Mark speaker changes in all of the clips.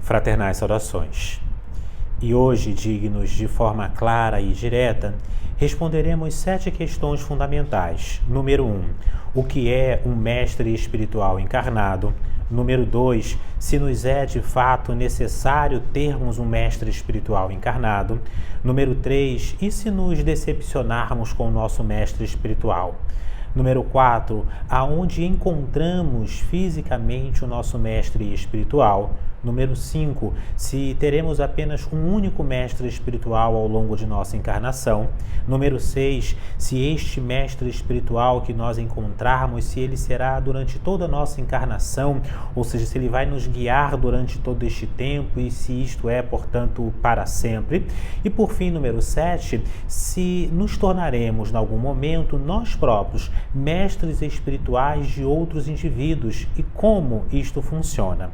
Speaker 1: Fraternais saudações. E hoje, dignos de forma clara e direta, responderemos 7 questões fundamentais. Número 1. O que é um mestre espiritual encarnado? Número 2. Se nos é de fato necessário termos um mestre espiritual encarnado? Número 3. E se nos decepcionarmos com o nosso mestre espiritual? Número 4. Aonde encontramos fisicamente o nosso mestre espiritual? Número 5. Se teremos apenas um único mestre espiritual ao longo de nossa encarnação. Número 6. Se este mestre espiritual que nós encontrarmos, se ele será durante toda a nossa encarnação, ou seja, se ele vai nos guiar durante todo este tempo e se isto é, portanto, para sempre. E por fim, número 7. Se nos tornaremos, em algum momento, nós próprios, mestres espirituais de outros indivíduos e como isto funciona.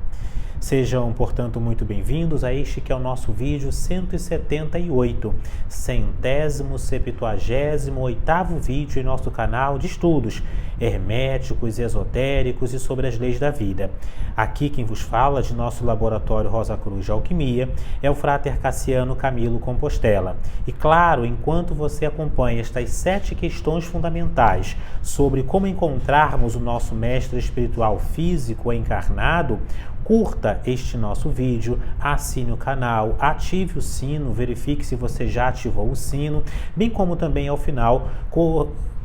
Speaker 1: Sejam, portanto, muito bem-vindos a este que é o nosso vídeo 178, 178º vídeo em nosso canal de estudos herméticos, esotéricos e sobre as leis da vida. Aqui quem vos fala de nosso laboratório Rosa Cruz de Alquimia é o Frater Cassiano Camilo Compostela. E claro, enquanto você acompanha estas 7 questões fundamentais sobre como encontrarmos o nosso mestre espiritual físico encarnado, curta este nosso vídeo, assine o canal, ative o sino, verifique se você já ativou o sino, bem como também ao final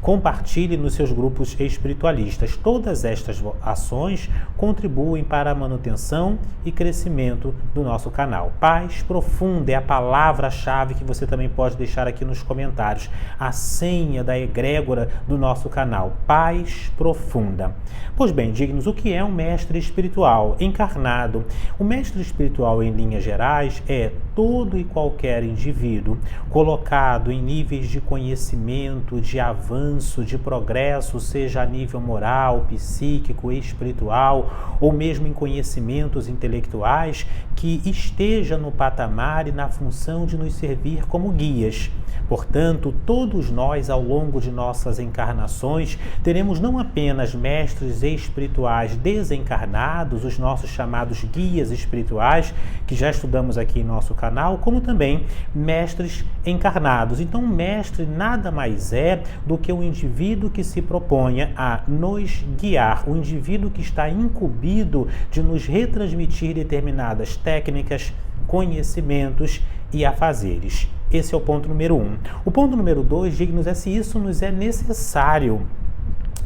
Speaker 1: compartilhe nos seus grupos espiritualistas. Todas estas ações contribuem para a manutenção e crescimento do nosso canal. Paz profunda é a palavra-chave que você também pode deixar aqui nos comentários. A senha da egrégora do nosso canal. Paz profunda. Pois bem, dignos, o que é um mestre espiritual encarnado? O mestre espiritual, em linhas gerais, é todo e qualquer indivíduo colocado em níveis de conhecimento, de avanço, de progresso, seja a nível moral, psíquico, espiritual, ou mesmo em conhecimentos intelectuais, que esteja no patamar e na função de nos servir como guias. Portanto, todos nós, ao longo de nossas encarnações, teremos não apenas mestres espirituais desencarnados, os nossos chamados guias espirituais, que já estudamos aqui em nosso canal, como também mestres encarnados. Então, um mestre nada mais é do que o indivíduo que se proponha a nos guiar, o indivíduo que está incumbido de nos retransmitir determinadas técnicas, conhecimentos e afazeres. Esse é o ponto número 1. O ponto número 2, dignos, é se isso nos é necessário.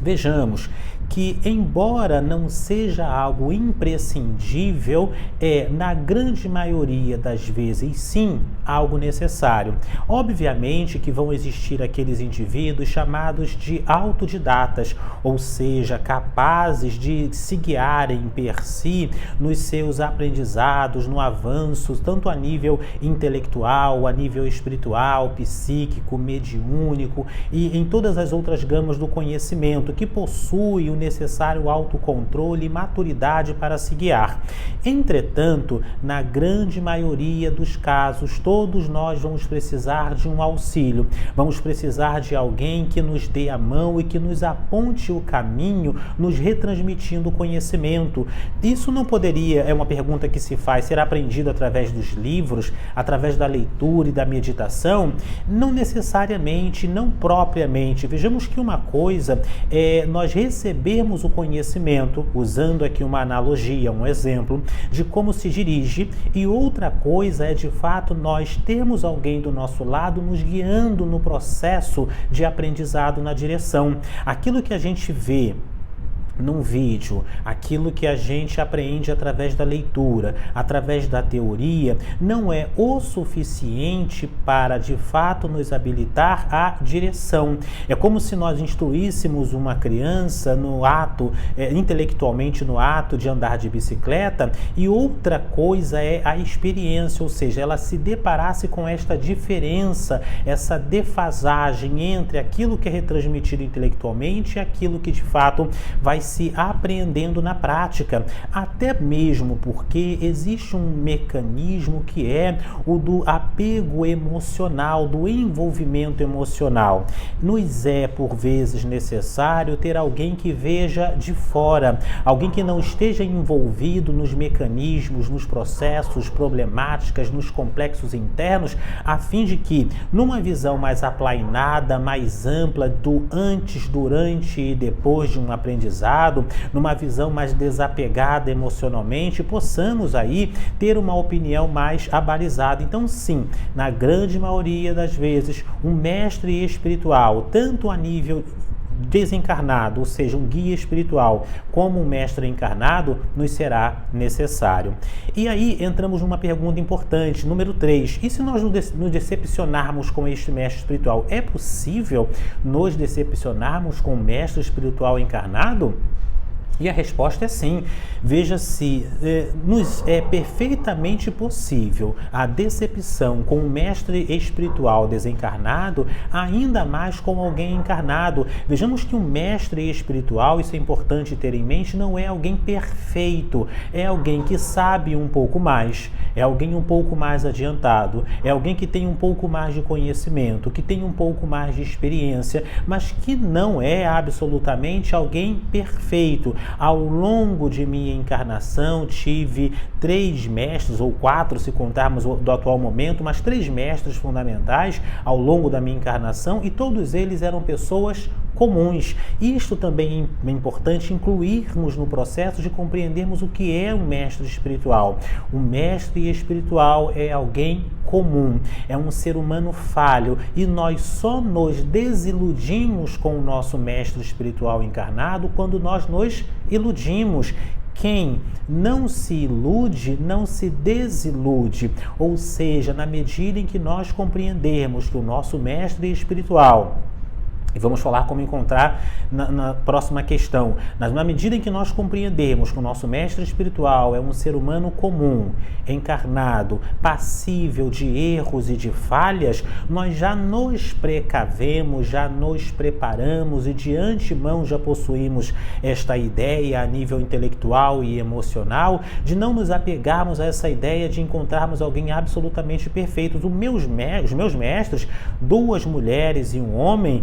Speaker 1: Vejamos que, embora não seja algo imprescindível, na grande maioria das vezes, sim, algo necessário. Obviamente que vão existir aqueles indivíduos chamados de autodidatas, ou seja, capazes de se guiarem per si nos seus aprendizados, no avanço, tanto a nível intelectual, a nível espiritual, psíquico, mediúnico e em todas as outras gamas do conhecimento, que possui o necessário autocontrole e maturidade para se guiar. Entretanto, na grande maioria dos casos, todos nós vamos precisar de um auxílio, vamos precisar de alguém que nos dê a mão e que nos aponte o caminho, nos retransmitindo o conhecimento. Isso não poderia, é uma pergunta que se faz, ser aprendido através dos livros, através da leitura e da meditação? Não necessariamente, não propriamente. Vejamos que uma coisa é nós recebermos o conhecimento, usando aqui uma analogia, um exemplo, de como se dirige, e outra coisa é, de fato, nós termos alguém do nosso lado nos guiando no processo de aprendizado, na direção. Aquilo que a gente vê num vídeo, aquilo que a gente aprende através da leitura, através da teoria, não é o suficiente para, de fato, nos habilitar à direção. É como se nós instruíssemos uma criança no ato, intelectualmente no ato de andar de bicicleta, e outra coisa é a experiência, ou seja, ela se deparasse com esta diferença, essa defasagem entre aquilo que é retransmitido intelectualmente e aquilo que, de fato, vai se apreendendo na prática, até mesmo porque existe um mecanismo que é o do apego emocional, do envolvimento emocional. Nos é, por vezes, necessário ter alguém que veja de fora, alguém que não esteja envolvido nos mecanismos, nos processos, problemáticas, nos complexos internos, a fim de que, numa visão mais aplainada, mais ampla do antes, durante e depois de um aprendizado, numa visão mais desapegada emocionalmente, possamos aí ter uma opinião mais abalizada. Então, sim, na grande maioria das vezes, um mestre espiritual, tanto a nível desencarnado, ou seja, um guia espiritual, como um mestre encarnado, nos será necessário. E aí entramos numa pergunta importante, número 3. E se nós nos decepcionarmos com este mestre espiritual, é possível nos decepcionarmos com o mestre espiritual encarnado? E a resposta é sim. Veja-se, nos é perfeitamente possível a decepção com um mestre espiritual desencarnado, ainda mais com alguém encarnado. Vejamos que um mestre espiritual, isso é importante ter em mente, não é alguém perfeito, é alguém que sabe um pouco mais, é alguém um pouco mais adiantado, é alguém que tem um pouco mais de conhecimento, que tem um pouco mais de experiência, mas que não é absolutamente alguém perfeito. Ao longo de minha encarnação, tive 3 mestres, ou 4 se contarmos do atual momento, mas 3 mestres fundamentais ao longo da minha encarnação, e todos eles eram pessoas comuns. Isto também é importante incluirmos no processo de compreendermos o que é um mestre espiritual. O mestre espiritual é alguém comum, é um ser humano falho, e nós só nos desiludimos com o nosso mestre espiritual encarnado quando nós nos iludimos. Quem não se ilude, não se desilude. Ou seja, na medida em que nós compreendermos que o nosso mestre espiritual, e vamos falar como encontrar na próxima questão. Na medida em que nós compreendermos que o nosso mestre espiritual é um ser humano comum, encarnado, passível de erros e de falhas, nós já nos precavemos, já nos preparamos e de antemão já possuímos esta ideia a nível intelectual e emocional de não nos apegarmos a essa ideia de encontrarmos alguém absolutamente perfeito. Os meus mestres, 2 mulheres e um homem,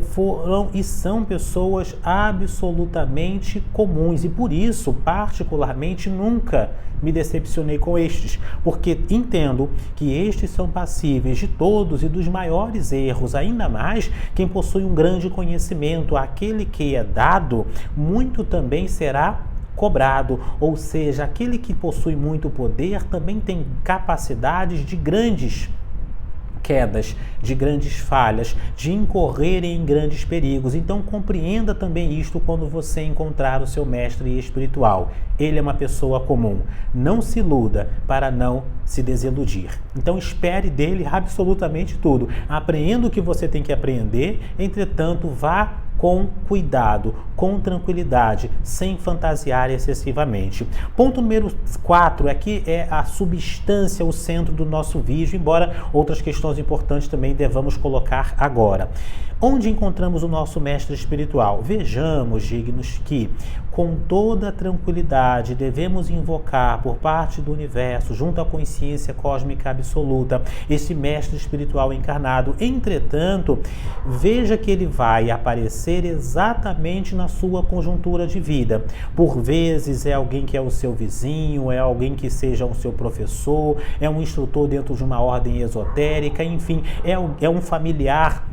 Speaker 1: foram e são pessoas absolutamente comuns, e por isso, particularmente, nunca me decepcionei com estes, porque entendo que estes são passíveis de todos e dos maiores erros, ainda mais quem possui um grande conhecimento. Aquele que é dado, muito também será cobrado, ou seja, aquele que possui muito poder também tem capacidades de grandes quedas, de grandes falhas, de incorrer em grandes perigos. Então compreenda também isto quando você encontrar o seu mestre espiritual. Ele é uma pessoa comum. Não se iluda para não se desiludir. Então espere dele absolutamente tudo. Apreenda o que você tem que aprender, entretanto vá com cuidado, com tranquilidade, sem fantasiar excessivamente. Ponto número 4, aqui é a substância, o centro do nosso vídeo, embora outras questões importantes também devamos colocar agora. Onde encontramos o nosso mestre espiritual? Vejamos, dignos, que com toda tranquilidade devemos invocar por parte do universo, junto à consciência cósmica absoluta, esse mestre espiritual encarnado. Entretanto, veja que ele vai aparecer exatamente na sua conjuntura de vida. Por vezes é alguém que é o seu vizinho, é alguém que seja o seu professor, é um instrutor dentro de uma ordem esotérica, enfim, é um familiar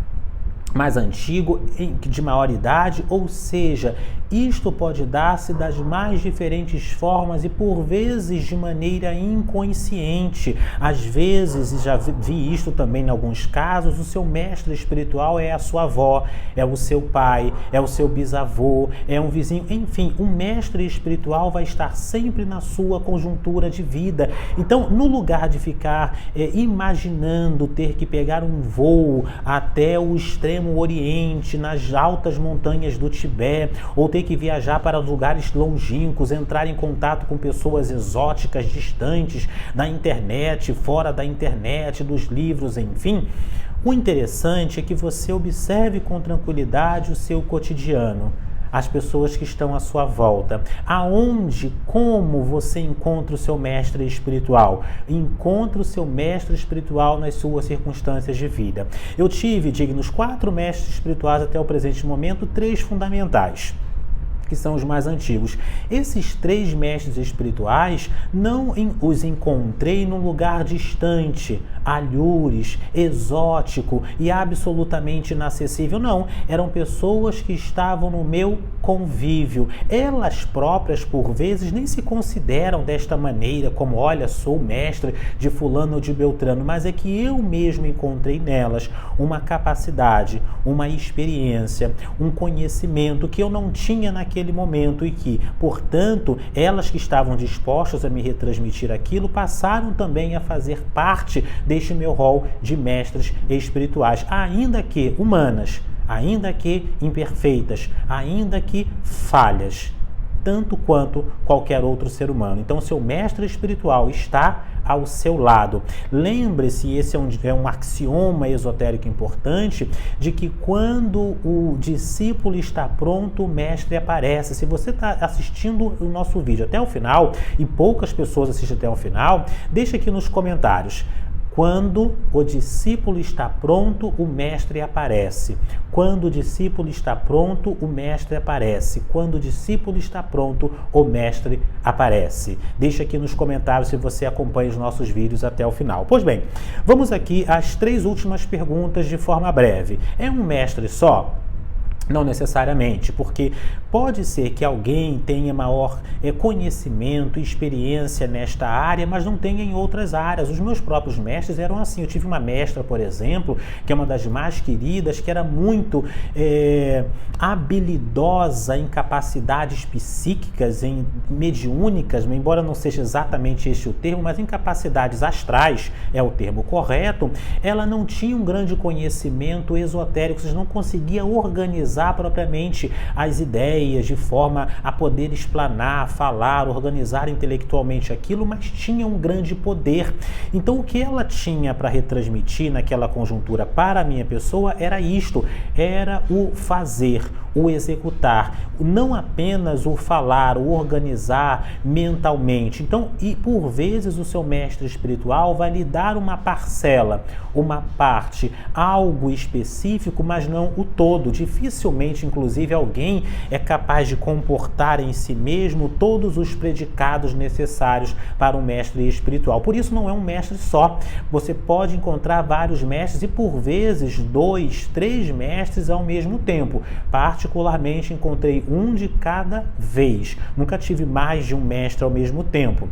Speaker 1: mais antigo, de maior idade, ou seja, isto pode dar-se das mais diferentes formas e por vezes de maneira inconsciente. Às vezes, e já vi isto também em alguns casos, o seu mestre espiritual é a sua avó, é o seu pai, é o seu bisavô, é um vizinho, enfim, o mestre espiritual vai estar sempre na sua conjuntura de vida. Então, no lugar de ficar imaginando ter que pegar um voo até o extremo Oriente, nas altas montanhas do Tibete, ou ter que viajar para lugares longínquos, entrar em contato com pessoas exóticas, distantes da internet, fora da internet, dos livros, enfim, o interessante é que você observe com tranquilidade o seu cotidiano. as pessoas que estão à sua volta. Aonde, como você encontra o seu mestre espiritual? Encontra o seu mestre espiritual nas suas circunstâncias de vida. Eu tive, dignos, 4 mestres espirituais até o presente momento, 3 fundamentais, que são os mais antigos. Esses 3 mestres espirituais não os encontrei num lugar distante, alhures, exótico e absolutamente inacessível. Não, eram pessoas que estavam no meu convívio. Elas próprias, por vezes, nem se consideram desta maneira, como, olha, sou mestre de fulano ou de Beltrano, mas é que eu mesmo encontrei nelas uma capacidade, uma experiência, um conhecimento que eu não tinha naquele momento e que, portanto, elas que estavam dispostas a me retransmitir aquilo passaram também a fazer parte deste meu rol de mestres espirituais, ainda que humanas, ainda que imperfeitas, ainda que falhas, tanto quanto qualquer outro ser humano. Então, seu mestre espiritual está ao seu lado. Lembre-se, esse é um axioma esotérico importante, de que quando o discípulo está pronto, o mestre aparece. Se você está assistindo o nosso vídeo até o final, e poucas pessoas assistem até o final, deixa aqui nos comentários: quando o discípulo está pronto, o mestre aparece. Quando o discípulo está pronto, o mestre aparece. Quando o discípulo está pronto, o mestre aparece. Deixa aqui nos comentários se você acompanha os nossos vídeos até o final. Pois bem, vamos aqui às 3 últimas perguntas de forma breve. É um mestre só? Não necessariamente, porque pode ser que alguém tenha maior conhecimento e experiência nesta área, mas não tenha em outras áreas. Os meus próprios mestres eram assim. Eu tive uma mestra, por exemplo, que é uma das mais queridas, que era muito habilidosa em capacidades psíquicas, em mediúnicas, embora não seja exatamente este o termo, mas em capacidades astrais é o termo correto. Ela não tinha um grande conhecimento esotérico, não conseguia organizar propriamente as ideias de forma a poder explanar, falar, organizar intelectualmente aquilo, mas tinha um grande poder. Então, o que ela tinha para retransmitir naquela conjuntura para a minha pessoa era isto, era o fazer, o executar, não apenas o falar, o organizar mentalmente. Então, e por vezes o seu mestre espiritual vai lhe dar uma parcela, uma parte, algo específico, mas não o todo. Dificilmente, inclusive, alguém é capaz de comportar em si mesmo todos os predicados necessários para um mestre espiritual. Por isso, não é um mestre só. Você pode encontrar vários mestres e, por vezes, 2, 3 mestres ao mesmo tempo. Particularmente, encontrei um de cada vez. Nunca tive mais de um mestre ao mesmo tempo.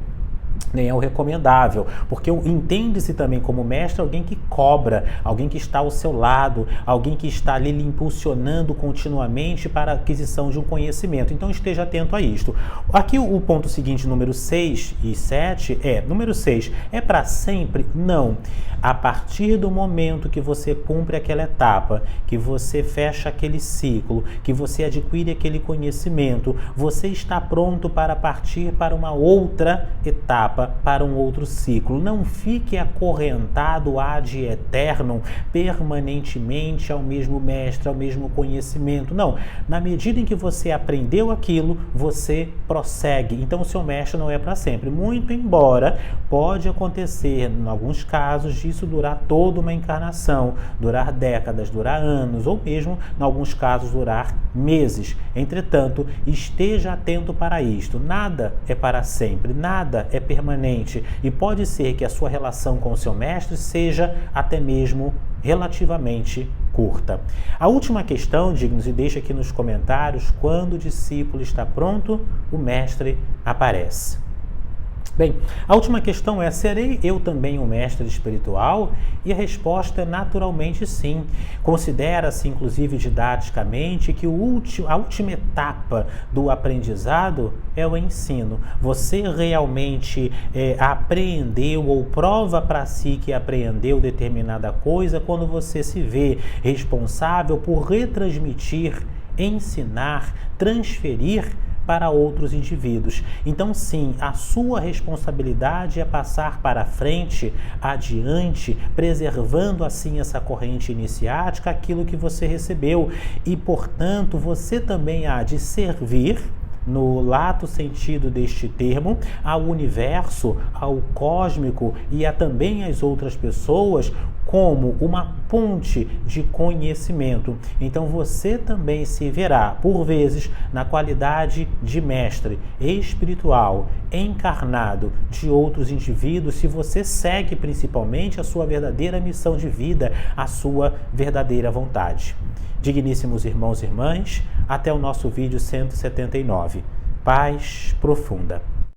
Speaker 1: Nem é o recomendável, porque entende-se também como mestre alguém que cobra, alguém que está ao seu lado, alguém que está ali lhe impulsionando continuamente para a aquisição de um conhecimento. Então esteja atento a isto. Aqui o ponto seguinte, número 6 e 7, número 6, é para sempre? Não. A partir do momento que você cumpre aquela etapa, que você fecha aquele ciclo, que você adquire aquele conhecimento, você está pronto para partir para uma outra etapa, para um outro ciclo. Não fique acorrentado ad eternum, permanentemente ao mesmo mestre, ao mesmo conhecimento. Não. Na medida em que você aprendeu aquilo, você prossegue. Então, o seu mestre não é para sempre. Muito embora pode acontecer, em alguns casos, disso durar toda uma encarnação, durar décadas, durar anos, ou mesmo, em alguns casos, durar meses. Entretanto, esteja atento para isto. Nada é para sempre, nada é permanente, e pode ser que a sua relação com o seu mestre seja até mesmo relativamente curta. A última questão, dignos, e deixa aqui nos comentários: quando o discípulo está pronto, o mestre aparece. Bem, a última questão é: serei eu também um mestre espiritual? E a resposta é naturalmente sim. Considera-se, inclusive didaticamente, que a última etapa do aprendizado é o ensino. Você realmente apreendeu ou prova para si que apreendeu determinada coisa quando você se vê responsável por retransmitir, ensinar, transferir para outros indivíduos. Então, sim, a sua responsabilidade é passar para frente, adiante, preservando assim essa corrente iniciática, aquilo que você recebeu. E, portanto, você também há de servir, no lato sentido deste termo, ao universo, ao cósmico e também às outras pessoas como uma ponte de conhecimento. Então você também se verá, por vezes, na qualidade de mestre espiritual, encarnado de outros indivíduos, se você segue principalmente a sua verdadeira missão de vida, a sua verdadeira vontade. Digníssimos irmãos e irmãs, até o nosso vídeo 179. Paz profunda.